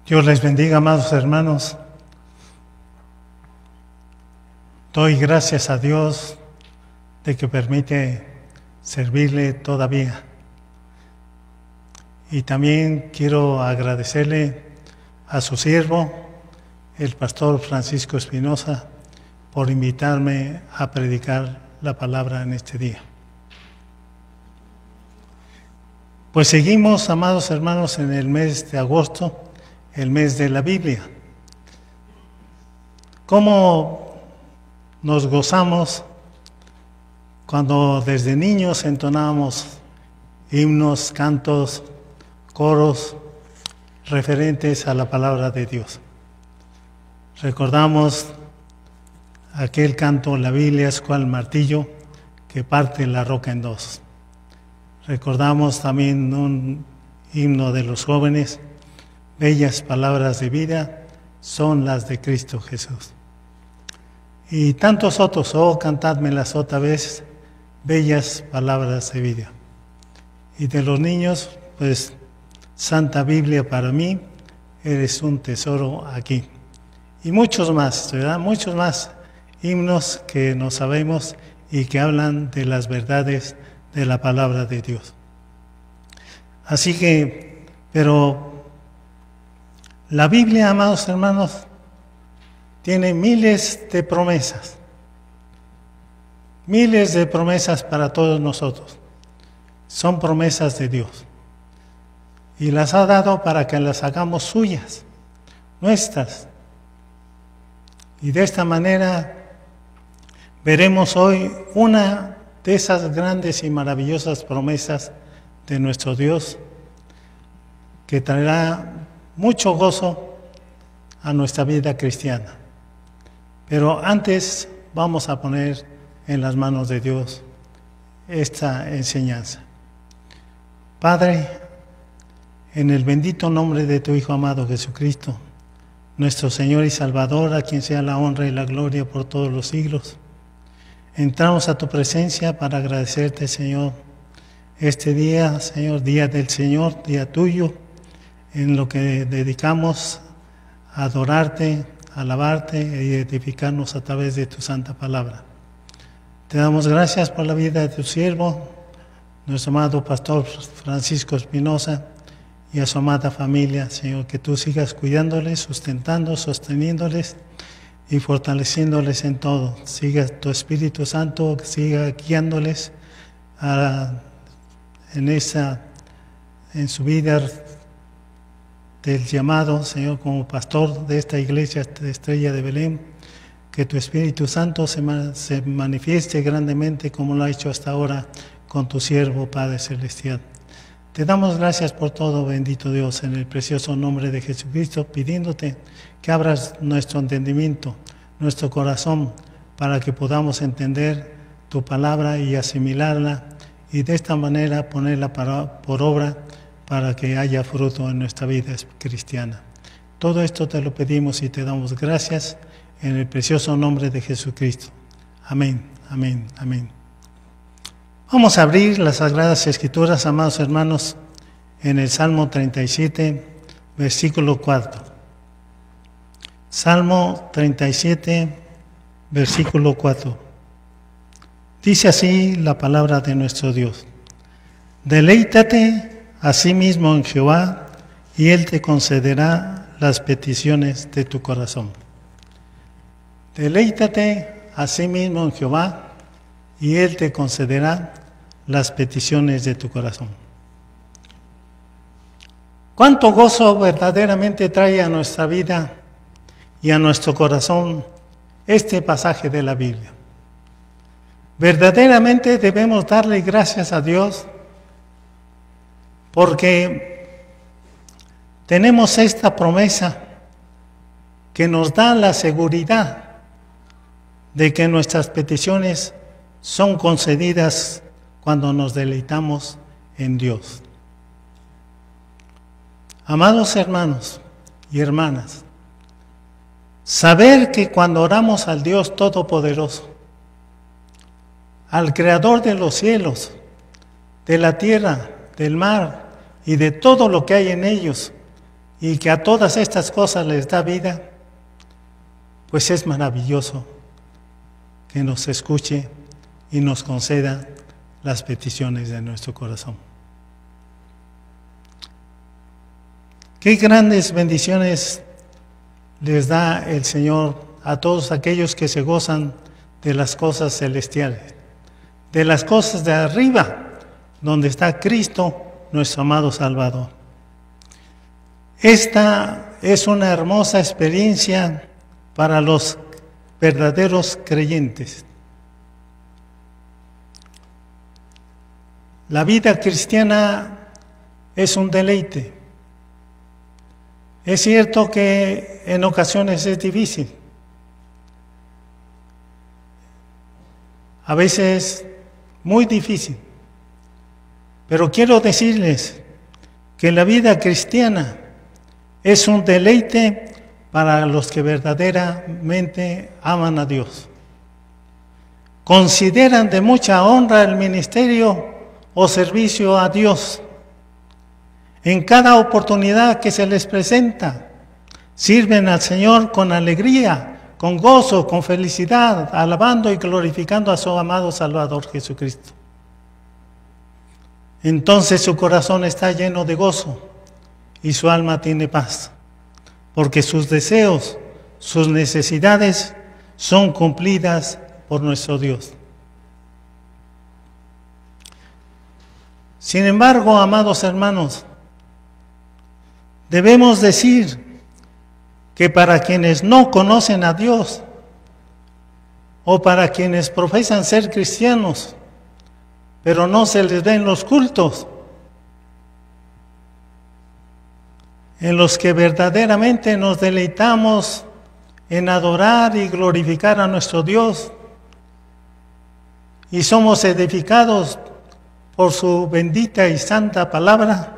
Dios les bendiga, amados hermanos. Doy gracias a Dios de que permite servirle todavía. Y también quiero agradecerle a su siervo, el pastor Francisco Espinosa, por invitarme a predicar la palabra en este día. Pues seguimos, amados hermanos, en el mes de agosto, el mes de la Biblia. ¿Cómo nos gozamos cuando desde niños entonábamos himnos, cantos, coros referentes a la palabra de Dios? Recordamos aquel canto, la Biblia es cual martillo que parte la roca en dos. Recordamos también un himno de los jóvenes, bellas palabras de vida son las de Cristo Jesús. Y tantos otros, oh, cantádmelas otra vez, bellas palabras de vida. Y de los niños, pues, Santa Biblia para mí, eres un tesoro aquí. Y muchos más, ¿verdad? Muchos más himnos que no sabemos y que hablan de las verdades de la palabra de Dios. Así que, pero la Biblia, amados hermanos, tiene miles de promesas para todos nosotros. Son promesas de Dios. Y las ha dado para que las hagamos suyas, nuestras. Y de esta manera veremos hoy una de esas grandes y maravillosas promesas de nuestro Dios que traerá mucho gozo a nuestra vida cristiana. Pero antes vamos a poner en las manos de Dios esta enseñanza. Padre, en el bendito nombre de tu Hijo amado Jesucristo, nuestro Señor y Salvador, a quien sea la honra y la gloria por todos los siglos, entramos a tu presencia para agradecerte, Señor, este día, Señor, día del Señor, día tuyo, en lo que dedicamos a adorarte, a alabarte y edificarnos a través de tu santa palabra. Te damos gracias por la vida de tu siervo, nuestro amado pastor Francisco Espinosa, y a su amada familia, Señor, que tú sigas cuidándoles, sustentando, sosteniéndoles y fortaleciéndoles en todo. Siga tu Espíritu Santo, siga guiándoles en su vida del llamado, Señor, como pastor de esta iglesia de Estrella de Belén. Que tu Espíritu Santo se manifieste grandemente como lo ha hecho hasta ahora con tu siervo, Padre Celestial. Te damos gracias por todo, bendito Dios, en el precioso nombre de Jesucristo, pidiéndote que abras nuestro entendimiento, nuestro corazón, para que podamos entender tu palabra y asimilarla, y de esta manera ponerla por obra para que haya fruto en nuestra vida cristiana. Todo esto te lo pedimos y te damos gracias en el precioso nombre de Jesucristo. Amén, amén, amén. Vamos a abrir las Sagradas Escrituras, amados hermanos, en el Salmo 37, versículo 4. Salmo 37, versículo 4. Dice así la palabra de nuestro Dios. Deleítate a sí mismo en Jehová, y Él te concederá las peticiones de tu corazón. Deleítate a sí mismo en Jehová, y Él te concederá las peticiones de tu corazón. ¿Cuánto gozo verdaderamente trae a nuestra vida y a nuestro corazón este pasaje de la Biblia? Verdaderamente debemos darle gracias a Dios porque tenemos esta promesa que nos da la seguridad de que nuestras peticiones son concedidas cuando nos deleitamos en Dios. Amados hermanos y hermanas, saber que cuando oramos al Dios Todopoderoso, al Creador de los cielos, de la tierra, del mar y de todo lo que hay en ellos, y que a todas estas cosas les da vida, pues es maravilloso que nos escuche y nos conceda las peticiones de nuestro corazón. Qué grandes bendiciones les da el Señor a todos aquellos que se gozan de las cosas celestiales, de las cosas de arriba, donde está Cristo, nuestro amado Salvador. Esta es una hermosa experiencia para los verdaderos creyentes. La vida cristiana es un deleite. Es cierto que en ocasiones es difícil. A veces muy difícil. Pero quiero decirles que la vida cristiana es un deleite para los que verdaderamente aman a Dios. Consideran de mucha honra el ministerio o servicio a Dios. En cada oportunidad que se les presenta, sirven al Señor con alegría, con gozo, con felicidad, alabando y glorificando a su amado Salvador Jesucristo. Entonces su corazón está lleno de gozo y su alma tiene paz, porque sus deseos, sus necesidades son cumplidas por nuestro Dios. Sin embargo, amados hermanos, debemos decir que para quienes no conocen a Dios o para quienes profesan ser cristianos, pero no se les ven los cultos en los que verdaderamente nos deleitamos en adorar y glorificar a nuestro Dios y somos edificados por su bendita y santa palabra,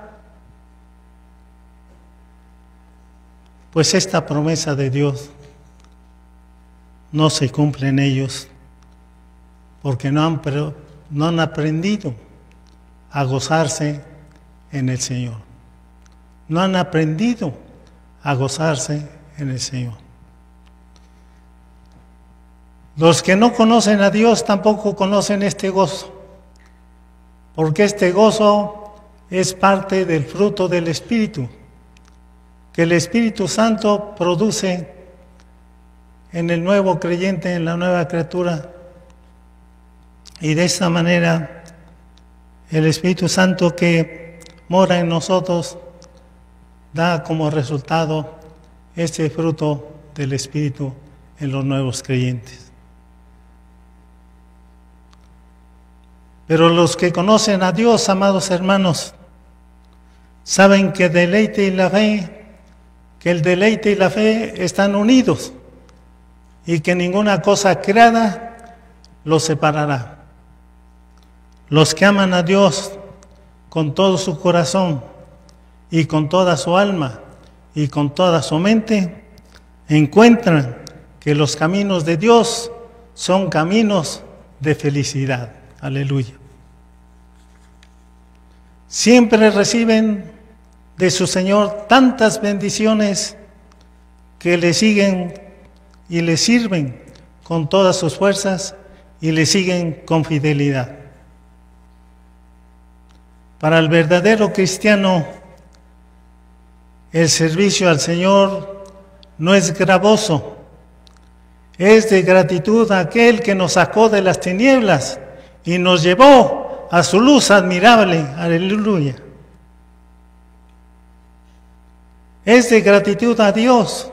pues esta promesa de Dios no se cumple en ellos porque no han aprendido a gozarse en el Señor. No han aprendido a gozarse en el Señor. Los que no conocen a Dios tampoco conocen este gozo, porque este gozo es parte del fruto del Espíritu, que el Espíritu Santo produce en el nuevo creyente, en la nueva criatura. Y de esta manera, el Espíritu Santo que mora en nosotros da como resultado este fruto del Espíritu en los nuevos creyentes. Pero los que conocen a Dios, amados hermanos, saben que el deleite y la fe están unidos y que ninguna cosa creada los separará. Los que aman a Dios con todo su corazón y con toda su alma y con toda su mente, encuentran que los caminos de Dios son caminos de felicidad. Aleluya. Siempre reciben de su Señor tantas bendiciones que le siguen y le sirven con todas sus fuerzas y le siguen con fidelidad. Para el verdadero cristiano, el servicio al Señor no es gravoso, es de gratitud a aquel que nos sacó de las tinieblas y nos llevó a su luz admirable. Aleluya. Es de gratitud a Dios,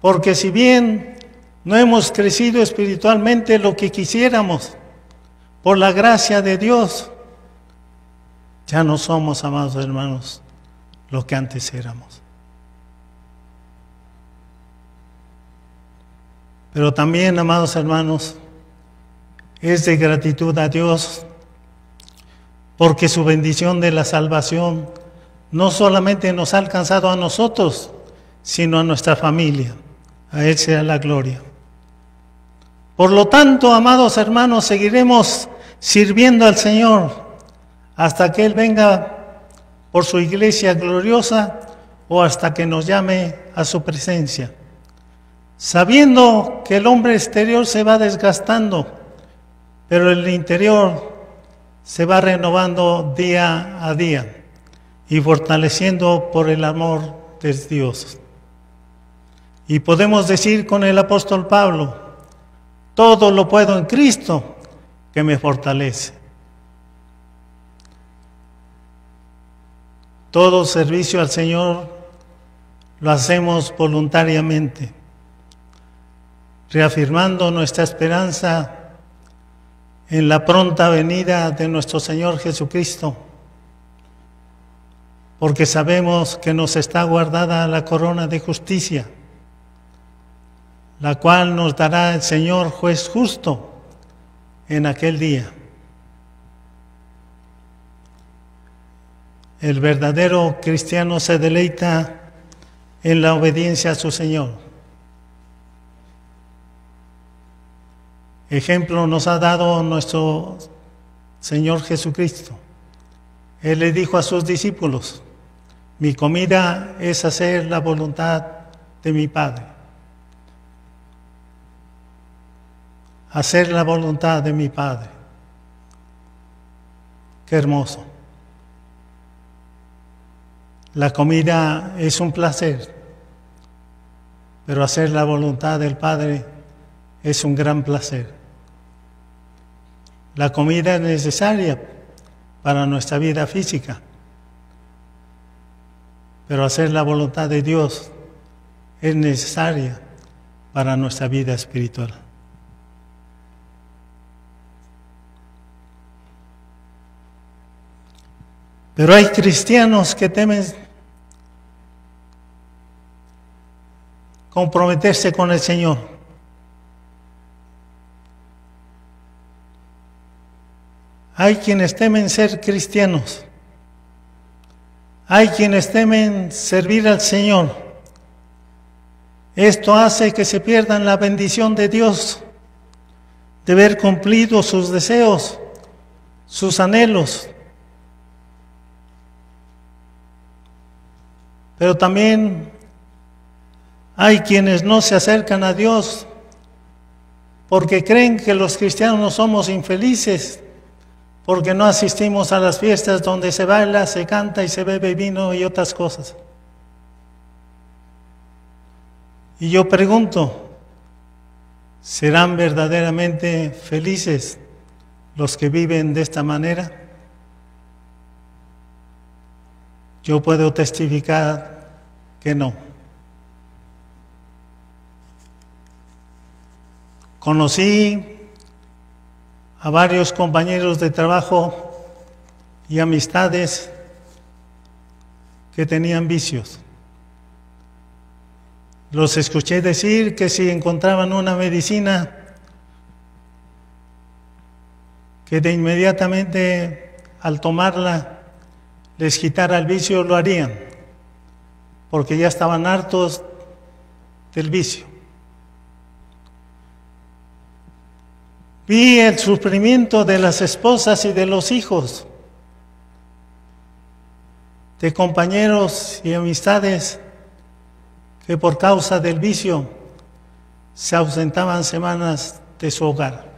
porque si bien no hemos crecido espiritualmente lo que quisiéramos, por la gracia de Dios, ya no somos, amados hermanos, lo que antes éramos. Pero también, amados hermanos, es de gratitud a Dios porque su bendición de la salvación no solamente nos ha alcanzado a nosotros, sino a nuestra familia. A Él sea la gloria. Por lo tanto, amados hermanos, seguiremos sirviendo al Señor hasta que Él venga por su iglesia gloriosa o hasta que nos llame a su presencia, sabiendo que el hombre exterior se va desgastando, pero el interior se va renovando día a día y fortaleciendo por el amor de Dios. Y podemos decir con el apóstol Pablo: todo lo puedo en Cristo que me fortalece. Todo servicio al Señor lo hacemos voluntariamente, reafirmando nuestra esperanza en la pronta venida de nuestro Señor Jesucristo, porque sabemos que nos está guardada la corona de justicia, la cual nos dará el Señor juez justo en aquel día. El verdadero cristiano se deleita en la obediencia a su Señor. Ejemplo nos ha dado nuestro Señor Jesucristo. Él le dijo a sus discípulos: mi comida es hacer la voluntad de mi Padre. Hacer la voluntad de mi Padre. Qué hermoso. La comida es un placer, pero hacer la voluntad del Padre es un gran placer. La comida es necesaria para nuestra vida física, pero hacer la voluntad de Dios es necesaria para nuestra vida espiritual. Pero hay cristianos que temen comprometerse con el Señor. Hay quienes temen ser cristianos. Hay quienes temen servir al Señor. Esto hace que se pierdan la bendición de Dios, de ver cumplidos sus deseos, sus anhelos. Pero también hay quienes no se acercan a Dios porque creen que los cristianos somos infelices, porque no asistimos a las fiestas donde se baila, se canta y se bebe vino y otras cosas. Y yo pregunto, ¿serán verdaderamente felices los que viven de esta manera? Yo puedo testificar que no. Conocí a varios compañeros de trabajo y amistades que tenían vicios. Los escuché decir que si encontraban una medicina, que de inmediatamente al tomarla les quitara el vicio, lo harían, porque ya estaban hartos del vicio. Vi el sufrimiento de las esposas y de los hijos, de compañeros y amistades que por causa del vicio se ausentaban semanas de su hogar.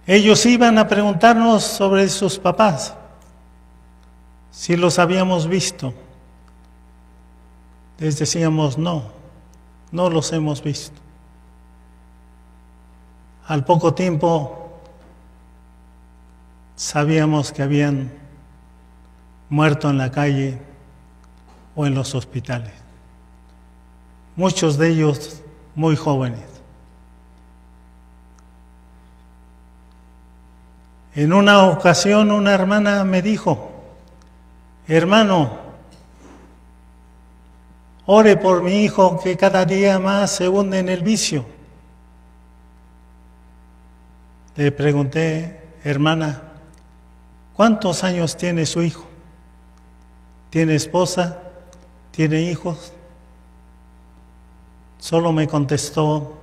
Ellos iban a preguntarnos sobre sus papás, si los habíamos visto. Les decíamos no los hemos visto. Al poco tiempo sabíamos que habían muerto en la calle o en los hospitales. Muchos de ellos muy jóvenes. En una ocasión una hermana me dijo: hermano, ore por mi hijo que cada día más se hunde en el vicio. Le pregunté: hermana, ¿cuántos años tiene su hijo? ¿Tiene esposa? ¿Tiene hijos? Solo me contestó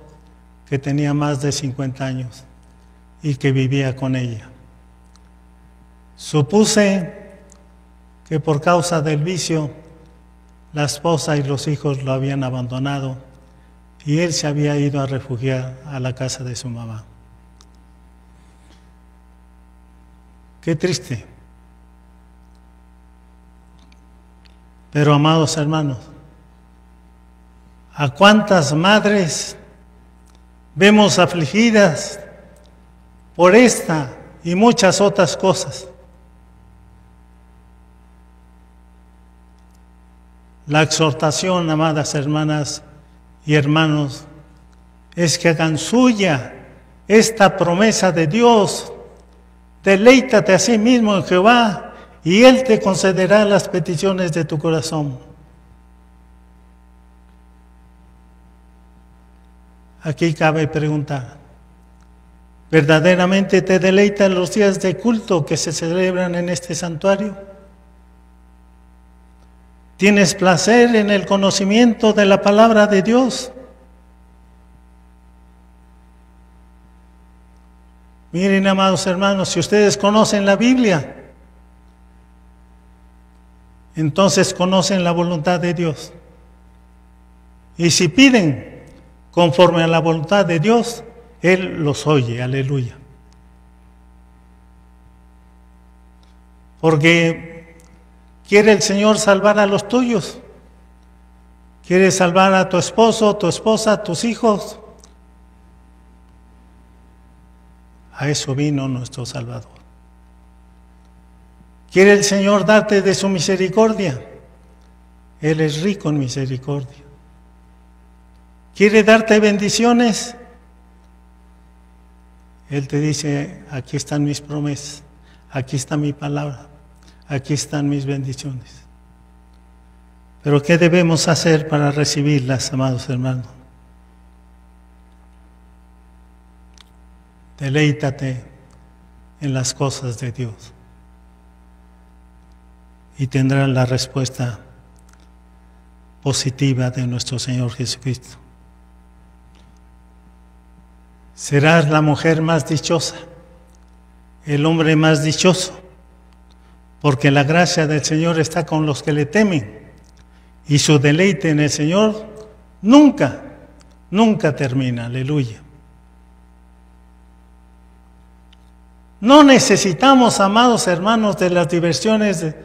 que tenía más de 50 años y que vivía con ella. Supuse que por causa del vicio, la esposa y los hijos lo habían abandonado y él se había ido a refugiar a la casa de su mamá. Qué triste. Pero amados hermanos, ¿a cuántas madres vemos afligidas por esta y muchas otras cosas? La exhortación, amadas hermanas y hermanos, es que hagan suya esta promesa de Dios. Deleítate a sí mismo en Jehová y Él te concederá las peticiones de tu corazón. Aquí cabe preguntar, ¿verdaderamente te deleitan los días de culto que se celebran en este santuario? ¿Tienes placer en el conocimiento de la palabra de Dios? Miren, amados hermanos, si ustedes conocen la Biblia, entonces conocen la voluntad de Dios. Y si piden conforme a la voluntad de Dios, Él los oye, aleluya. Porque quiere el Señor salvar a los tuyos. Quiere salvar a tu esposo, tu esposa, tus hijos. A eso vino nuestro Salvador. Quiere el Señor darte de su misericordia. Él es rico en misericordia. Quiere darte bendiciones. Él te dice, aquí están mis promesas, aquí está mi palabra, aquí están mis bendiciones. Pero ¿qué debemos hacer para recibirlas, amados hermanos? Deleítate en las cosas de Dios y tendrás la respuesta positiva de nuestro Señor Jesucristo. Serás la mujer más dichosa, el hombre más dichoso, porque la gracia del Señor está con los que le temen y su deleite en el Señor nunca termina. Aleluya. No necesitamos, amados hermanos, de las diversiones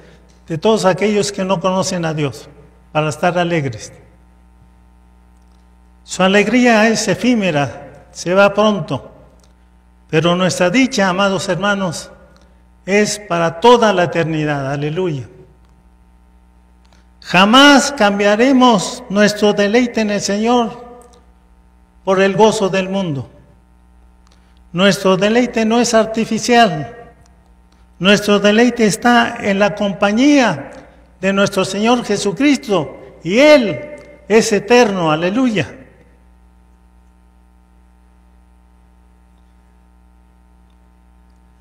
de todos aquellos que no conocen a Dios para estar alegres. Su alegría es efímera, se va pronto, pero nuestra dicha, amados hermanos, es para toda la eternidad. Aleluya. Jamás cambiaremos nuestro deleite en el Señor por el gozo del mundo. Nuestro deleite no es artificial. Nuestro deleite está en la compañía de nuestro Señor Jesucristo y Él es eterno. Aleluya.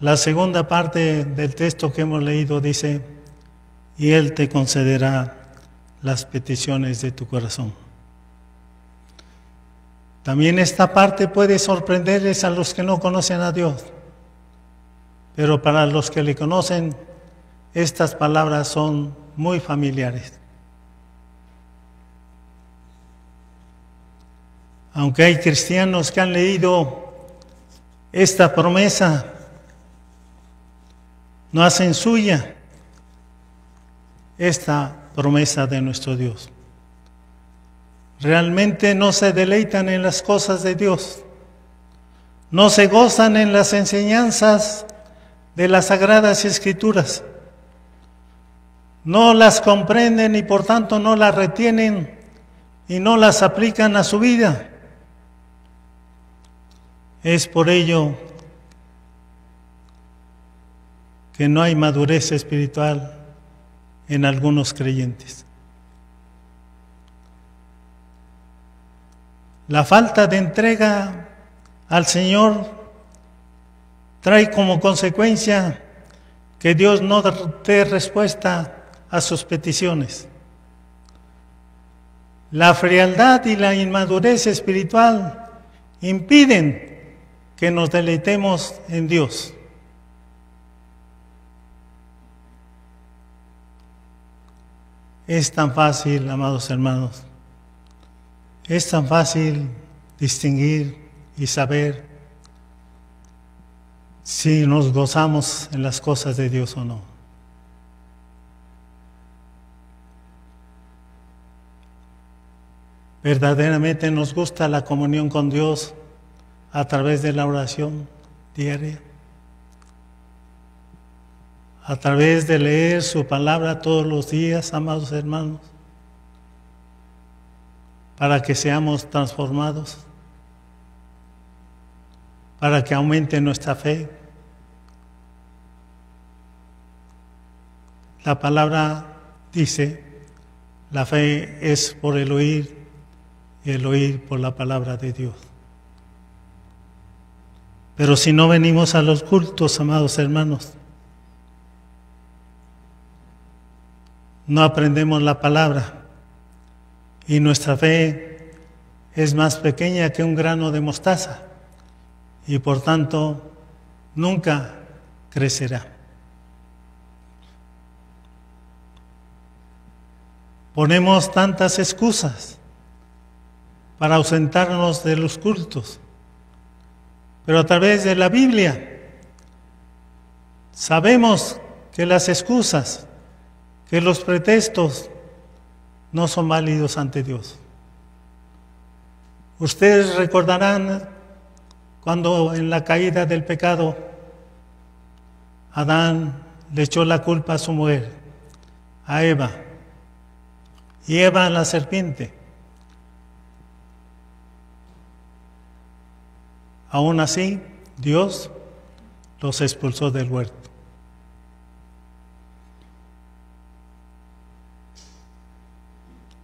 La segunda parte del texto que hemos leído dice, y Él te concederá las peticiones de tu corazón. También esta parte puede sorprenderles a los que no conocen a Dios, pero para los que le conocen, estas palabras son muy familiares. Aunque hay cristianos que han leído esta promesa, no hacen suya esta promesa de nuestro Dios. Realmente no se deleitan en las cosas de Dios, no se gozan en las enseñanzas de las Sagradas Escrituras, no las comprenden y por tanto no las retienen y no las aplican a su vida. Es por ello que no hay madurez espiritual en algunos creyentes. La falta de entrega al Señor trae como consecuencia que Dios no dé respuesta a sus peticiones. La frialdad y la inmadurez espiritual impiden que nos deleitemos en Dios. Es tan fácil, amados hermanos, es tan fácil distinguir y saber si nos gozamos en las cosas de Dios o no. Verdaderamente nos gusta la comunión con Dios a través de la oración diaria, a través de leer su palabra todos los días, amados hermanos, para que seamos transformados, para que aumente nuestra fe. La palabra dice, la fe es por el oír y el oír por la palabra de Dios. Pero si no venimos a los cultos, amados hermanos, no aprendemos la palabra y nuestra fe es más pequeña que un grano de mostaza y por tanto nunca crecerá. Ponemos tantas excusas para ausentarnos de los cultos, pero a través de la Biblia sabemos que las excusas, que los pretextos no son válidos ante Dios. Ustedes recordarán cuando en la caída del pecado Adán le echó la culpa a su mujer, a Eva, y Eva a la serpiente. Aún así, Dios los expulsó del huerto.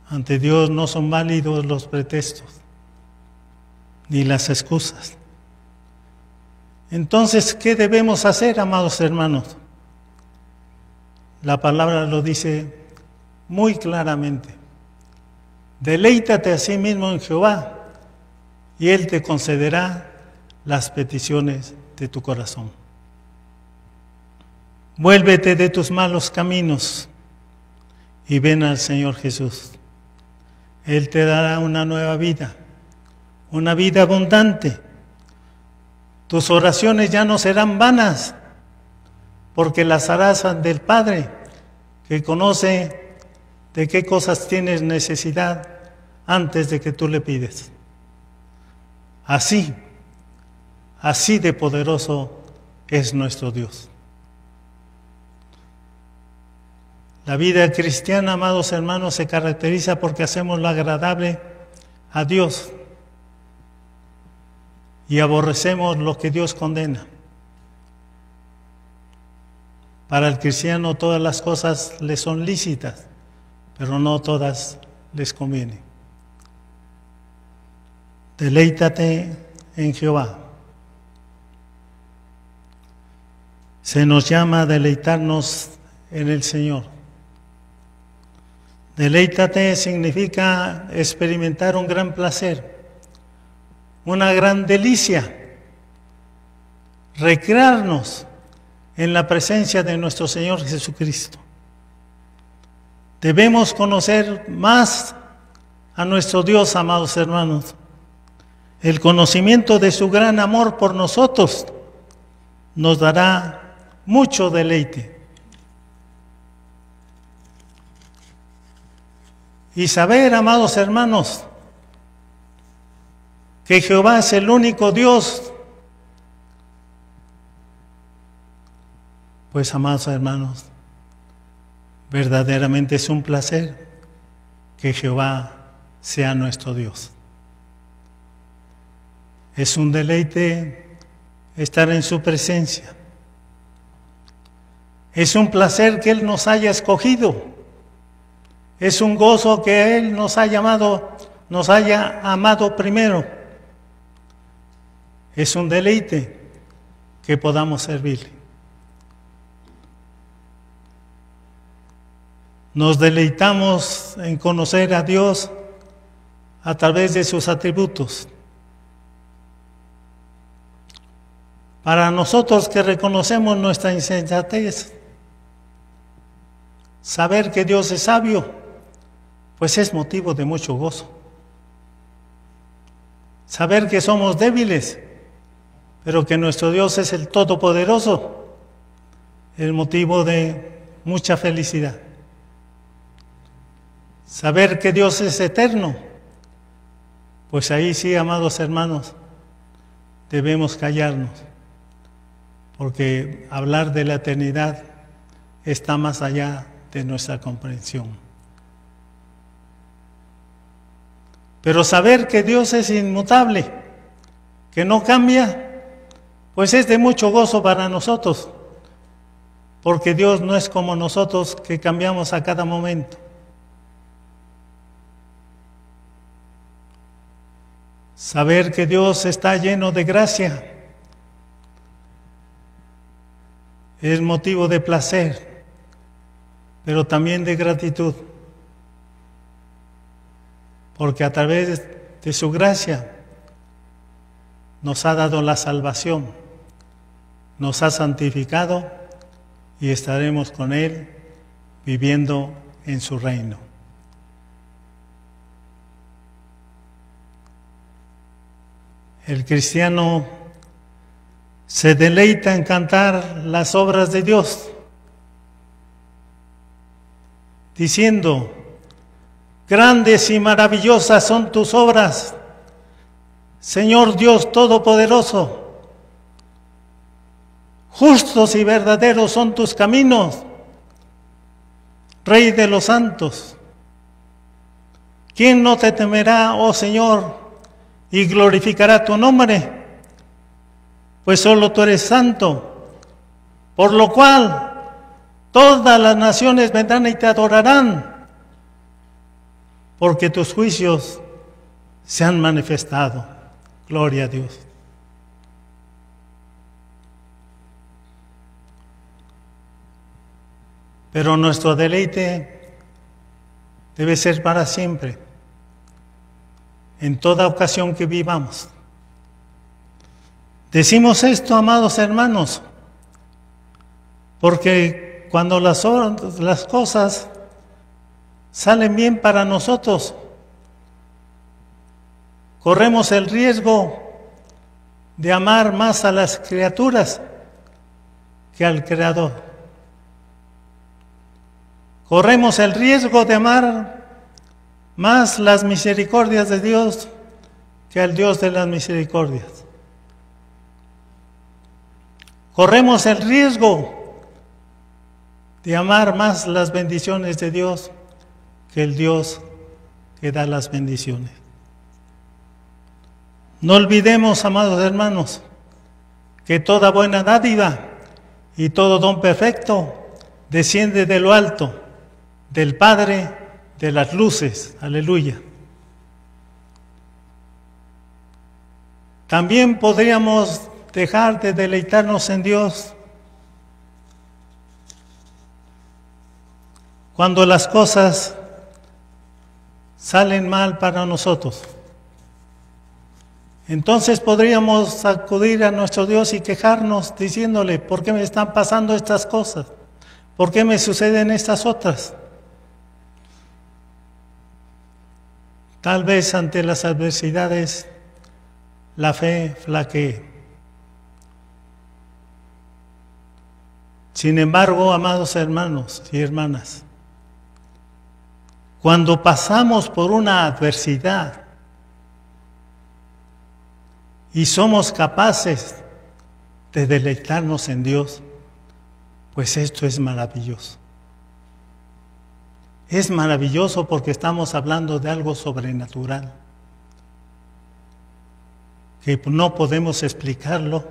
Ante Dios no son válidos los pretextos ni las excusas. Entonces, ¿qué debemos hacer, amados hermanos? La palabra lo dice muy claramente. Deleítate a sí mismo en Jehová y Él te concederá las peticiones de tu corazón. Vuélvete de tus malos caminos y ven al Señor Jesús. Él te dará una nueva vida, una vida abundante. Tus oraciones ya no serán vanas, porque las harás del Padre, que conoce de qué cosas tienes necesidad antes de que tú le pides. Así de poderoso es nuestro Dios. La vida cristiana, amados hermanos, se caracteriza porque hacemos lo agradable a Dios y aborrecemos lo que Dios condena. Para el cristiano todas las cosas le son lícitas, pero no todas les convienen. Deleítate en Jehová. Se nos llama a deleitarnos en el Señor. Deleítate significa experimentar un gran placer, una gran delicia, recrearnos en la presencia de nuestro Señor Jesucristo. Debemos conocer más a nuestro Dios, amados hermanos. El conocimiento de su gran amor por nosotros nos dará mucho deleite. Y saber, amados hermanos, que Jehová es el único Dios. Pues, amados hermanos, verdaderamente es un placer que Jehová sea nuestro Dios. Es un deleite estar en su presencia. Es un placer que Él nos haya escogido. Es un gozo que Él nos haya amado primero. Es un deleite que podamos servirle. Nos deleitamos en conocer a Dios a través de sus atributos. Para nosotros que reconocemos nuestra insensatez, saber que Dios es sabio pues es motivo de mucho gozo. Saber que somos débiles, pero que nuestro Dios es el Todopoderoso, es motivo de mucha felicidad. Saber que Dios es eterno, pues ahí sí, amados hermanos, debemos callarnos, porque hablar de la eternidad está más allá de nuestra comprensión. Pero saber que Dios es inmutable, que no cambia, pues es de mucho gozo para nosotros, porque Dios no es como nosotros que cambiamos a cada momento. Saber que Dios está lleno de gracia es motivo de placer, pero también de gratitud, porque a través de su gracia nos ha dado la salvación, nos ha santificado y estaremos con Él viviendo en su reino. El cristiano se deleita en cantar las obras de Dios, diciendo: grandes y maravillosas son tus obras, Señor Dios Todopoderoso. Justos y verdaderos son tus caminos, Rey de los santos. ¿Quién no te temerá, oh Señor, y glorificará tu nombre? Pues solo tú eres santo, por lo cual todas las naciones vendrán y te adorarán, porque tus juicios se han manifestado. Gloria a Dios. Pero nuestro deleite debe ser para siempre, en toda ocasión que vivamos. Decimos esto, amados hermanos, porque cuando las cosas salen bien para nosotros, corremos el riesgo de amar más a las criaturas que al Creador. Corremos el riesgo de amar más las misericordias de Dios que al Dios de las misericordias. Corremos el riesgo de amar más las bendiciones de Dios que el Dios que da las bendiciones. No olvidemos, amados hermanos, que toda buena dádiva y todo don perfecto desciende de lo alto, del Padre de las luces. Aleluya. También podríamos dejar de deleitarnos en Dios cuando las cosas salen mal para nosotros. Entonces podríamos acudir a nuestro Dios y quejarnos diciéndole: ¿por qué me están pasando estas cosas? ¿Por qué me suceden estas otras? Tal vez ante las adversidades la fe flaquee. Sin embargo, amados hermanos y hermanas, cuando pasamos por una adversidad y somos capaces de deleitarnos en Dios, pues esto es maravilloso. Es maravilloso porque estamos hablando de algo sobrenatural, que no podemos explicarlo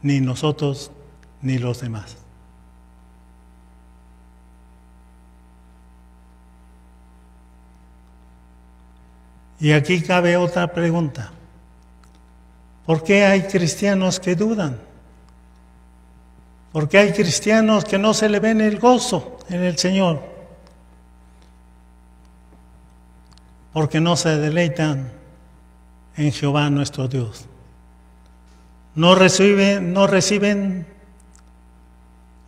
ni nosotros ni los demás. Y aquí cabe otra pregunta. ¿Por qué hay cristianos que dudan? ¿Por qué hay cristianos que no se le ven el gozo en el Señor? Porque no se deleitan en Jehová nuestro Dios. No reciben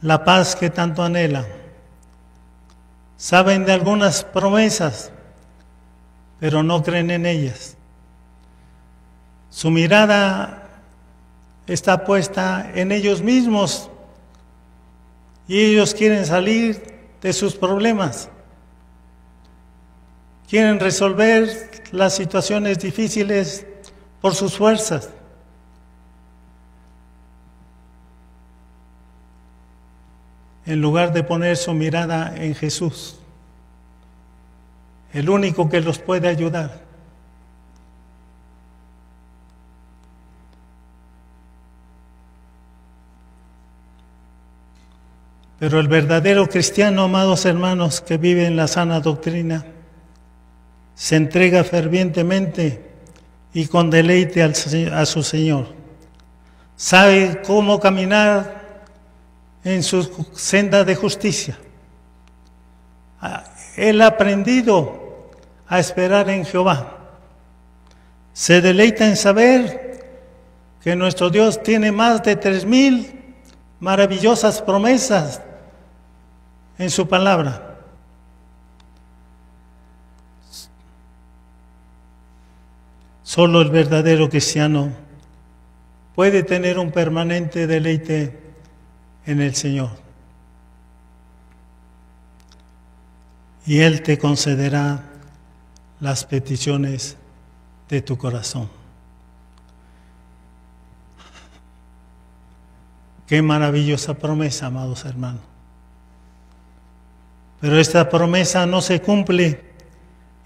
la paz que tanto anhelan. Saben de algunas promesas, pero no creen en ellas. Su mirada está puesta en ellos mismos y ellos quieren salir de sus problemas. Quieren resolver las situaciones difíciles por sus fuerzas. En lugar de poner su mirada en Jesús, el único que los puede ayudar. Pero el verdadero cristiano, amados hermanos, que vive en la sana doctrina, se entrega fervientemente y con deleite a su Señor. Sabe cómo caminar en su senda de justicia. Él ha aprendido a esperar en Jehová. Se deleita en saber que nuestro Dios tiene más de 3,000 maravillosas promesas en su palabra. Solo el verdadero cristiano puede tener un permanente deleite en el Señor. Y Él te concederá las peticiones de tu corazón. Qué maravillosa promesa, amados hermanos. Pero esta promesa no se cumple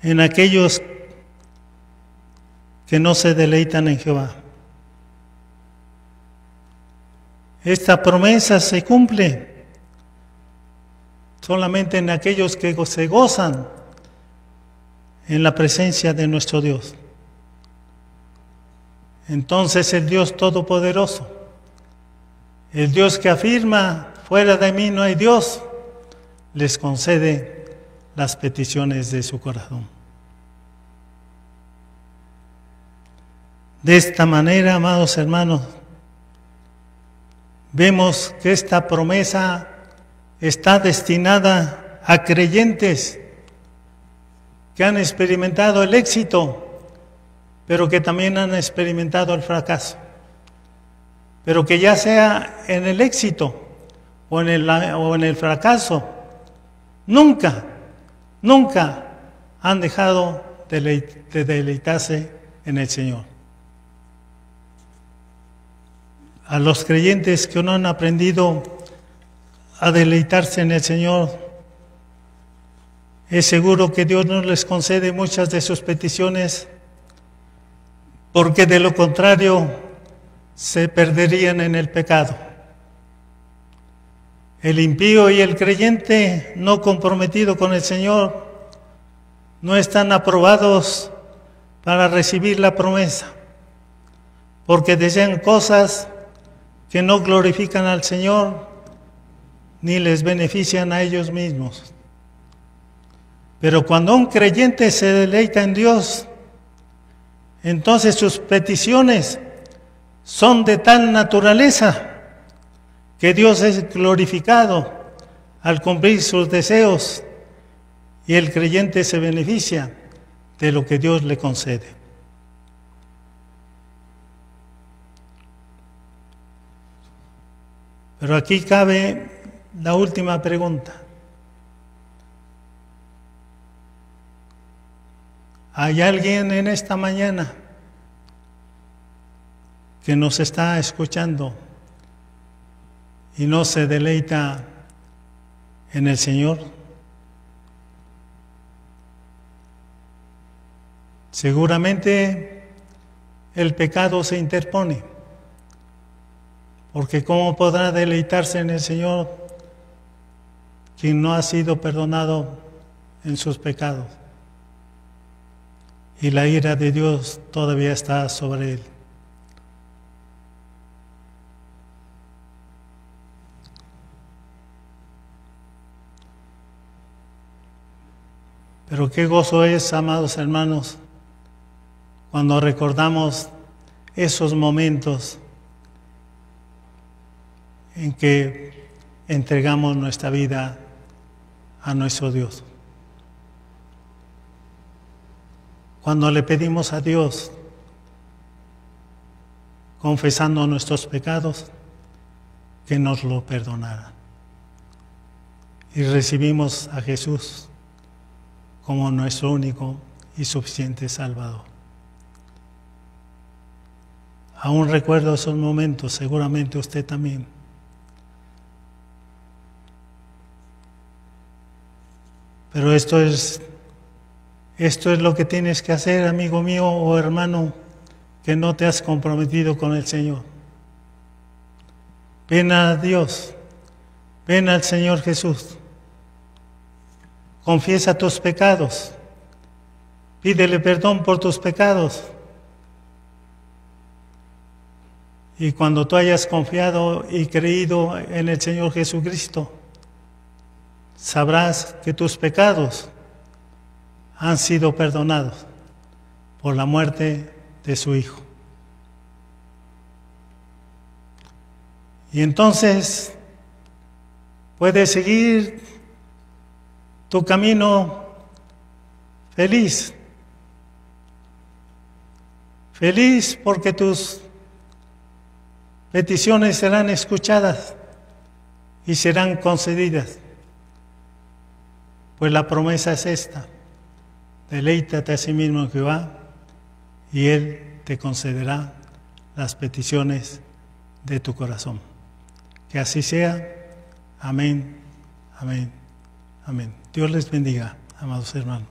en aquellos que no se deleitan en Jehová. Esta promesa se cumple solamente en aquellos que se gozan en la presencia de nuestro Dios. Entonces el Dios Todopoderoso, el Dios que afirma, fuera de mí no hay Dios, les concede las peticiones de su corazón. De esta manera, amados hermanos, vemos que esta promesa está destinada a creyentes que han experimentado el éxito, pero que también han experimentado el fracaso. Pero que ya sea en el éxito o en el fracaso, nunca han dejado de deleitarse en el Señor. A los creyentes que no han aprendido a deleitarse en el Señor, es seguro que Dios no les concede muchas de sus peticiones, porque de lo contrario se perderían en el pecado. El impío y el creyente no comprometido con el Señor no están aprobados para recibir la promesa, porque desean cosas que no glorifican al Señor ni les benefician a ellos mismos. Pero cuando un creyente se deleita en Dios, entonces sus peticiones son de tal naturaleza que Dios es glorificado al cumplir sus deseos y el creyente se beneficia de lo que Dios le concede. Pero aquí cabe la última pregunta. ¿Hay alguien en esta mañana que nos está escuchando y no se deleita en el Señor? Seguramente el pecado se interpone, porque ¿cómo podrá deleitarse en el Señor quien no ha sido perdonado en sus pecados? Y la ira de Dios todavía está sobre él. Pero qué gozo es, amados hermanos, cuando recordamos esos momentos en que entregamos nuestra vida a nuestro Dios. cuando le pedimos a Dios, confesando nuestros pecados, que nos lo perdonara. Y recibimos a Jesús como nuestro único y suficiente Salvador. Aún recuerdo esos momentos, seguramente usted también. Pero esto es lo que tienes que hacer, amigo mío o hermano, que no te has comprometido con el Señor. Ven a Dios, ven al Señor Jesús. Confiesa tus pecados, pídele perdón por tus pecados. Y cuando tú hayas confiado y creído en el Señor Jesucristo, sabrás que tus pecados han sido perdonados por la muerte de su Hijo. Y entonces puedes seguir tu camino feliz. Feliz porque tus peticiones serán escuchadas y serán concedidas. Pues la promesa es esta: deleítate a sí mismo en Jehová y Él te concederá las peticiones de tu corazón. Que así sea. Amén, amén, amén. Dios les bendiga, amados hermanos.